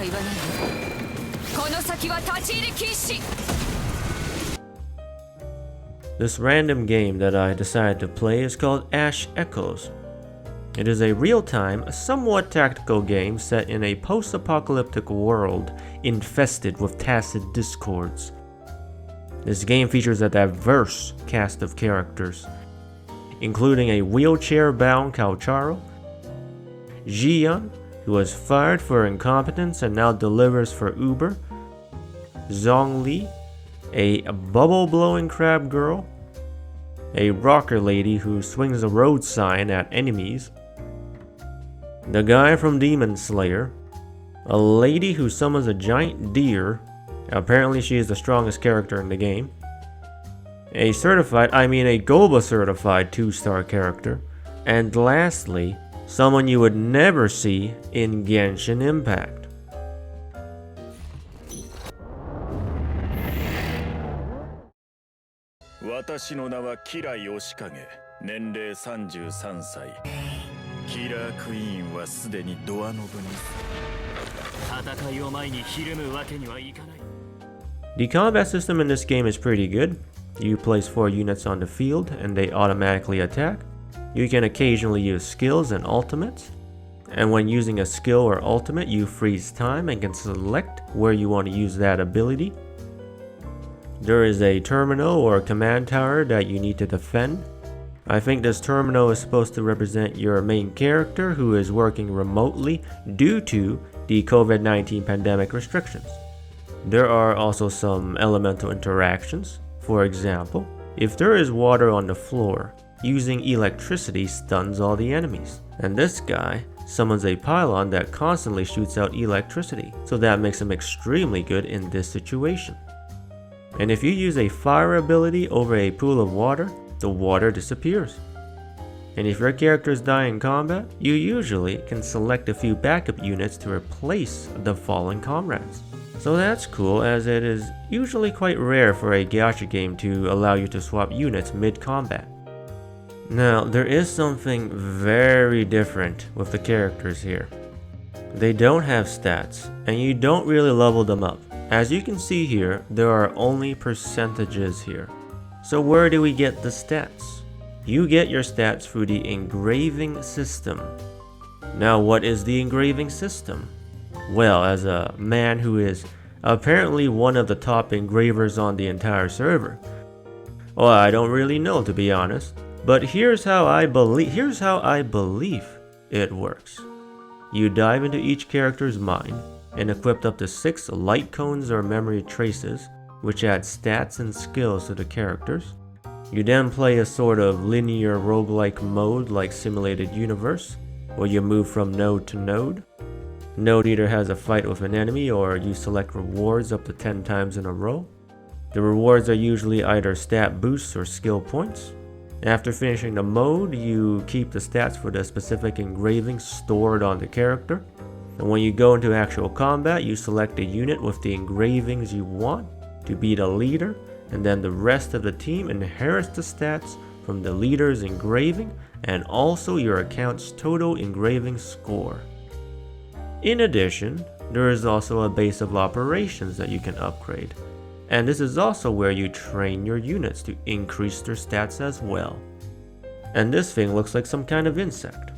か言わないで。この先は立ち入り禁止。 This random game that I decided to play is called Ash Echoes. It is a real-time, somewhat tactical game set in a post-apocalyptic world infested with tacit discords. This game features a diverse cast of characters, including a wheelchair-bound Kaucharo, Jian, who was fired for incompetence and now delivers for Uber, Zhongli, a bubble-blowing crab girl, a rocker lady who swings a road sign at enemies, the guy from Demon Slayer, a lady who summons a giant deer, apparently she is the strongest character in the game, a Goba certified 2-star character, and lastly, someone you would never see in Genshin Impact. The combat system in this game is pretty good. You place 4 units on the field and they automatically attack. You can occasionally use skills and ultimates. And when using a skill or ultimate, you freeze time and can select where you want to use that ability. There is a terminal or command tower that you need to defend. I think this terminal is supposed to represent your main character who is working remotely due to the COVID-19 pandemic restrictions. There are also some elemental interactions. For example, if there is water on the floor, using electricity stuns all the enemies. And this guy summons a pylon that constantly shoots out electricity, so that makes him extremely good in this situation. And if you use a fire ability over a pool of water, the water disappears. And if your characters die in combat, you usually can select a few backup units to replace the fallen comrades. So that's cool, as it is usually quite rare for a gacha game to allow you to swap units mid-combat. Now, there is something very different with the characters here. They don't have stats, and you don't really level them up. As you can see here, there are only percentages here. So where do we get the stats? You get your stats through the engraving system. Now, what is the engraving system? Well, as a man who is apparently one of the top engravers on the entire server, well, I don't really know, to be honest, but here's how I believe it works. You dive into each character's mind and equip up to 6 light cones or memory traces, which add stats and skills to the characters. You then play a sort of linear roguelike mode like Simulated Universe, where you move from node to node. Node either has a fight with an enemy or you select rewards up to 10 times in a row. The rewards are usually either stat boosts or skill points. After finishing the mode, you keep the stats for the specific engraving stored on the character. And when you go into actual combat, you select a unit with the engravings you want to be the leader, and then the rest of the team inherits the stats from the leader's engraving and also your account's total engraving score. In addition, there is also a base of operations that you can upgrade, and this is also where you train your units to increase their stats as well. And this thing looks like some kind of insect.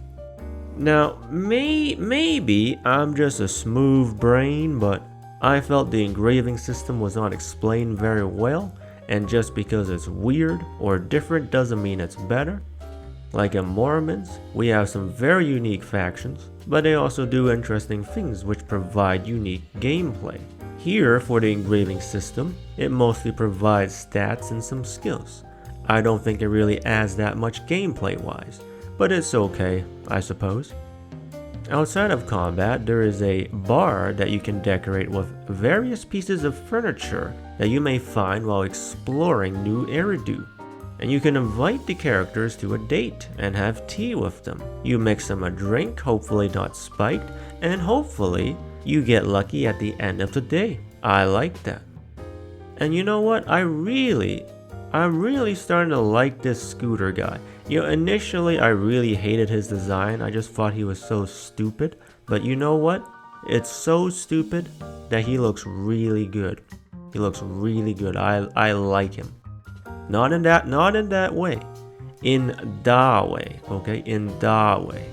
Now, maybe I'm just a smooth brain, but I felt the engraving system was not explained very well, and just because it's weird or different doesn't mean it's better. Like in Mormons, we have some very unique factions, but they also do interesting things which provide unique gameplay. Here, for the engraving system, it mostly provides stats and some skills. I don't think it really adds that much gameplay wise, but it's okay, I suppose. Outside of combat, there is a bar that you can decorate with various pieces of furniture that you may find while exploring New Eridu. And you can invite the characters to a date and have tea with them. You mix them a drink, hopefully not spiked, and hopefully you get lucky at the end of the day. I like that. And you know what? I'm really starting to like this scooter guy. You know, initially I really hated his design. I just thought he was so stupid. But you know what? It's so stupid that he looks really good. He looks really good. I like him. Not in that way. In da way, okay? In da way.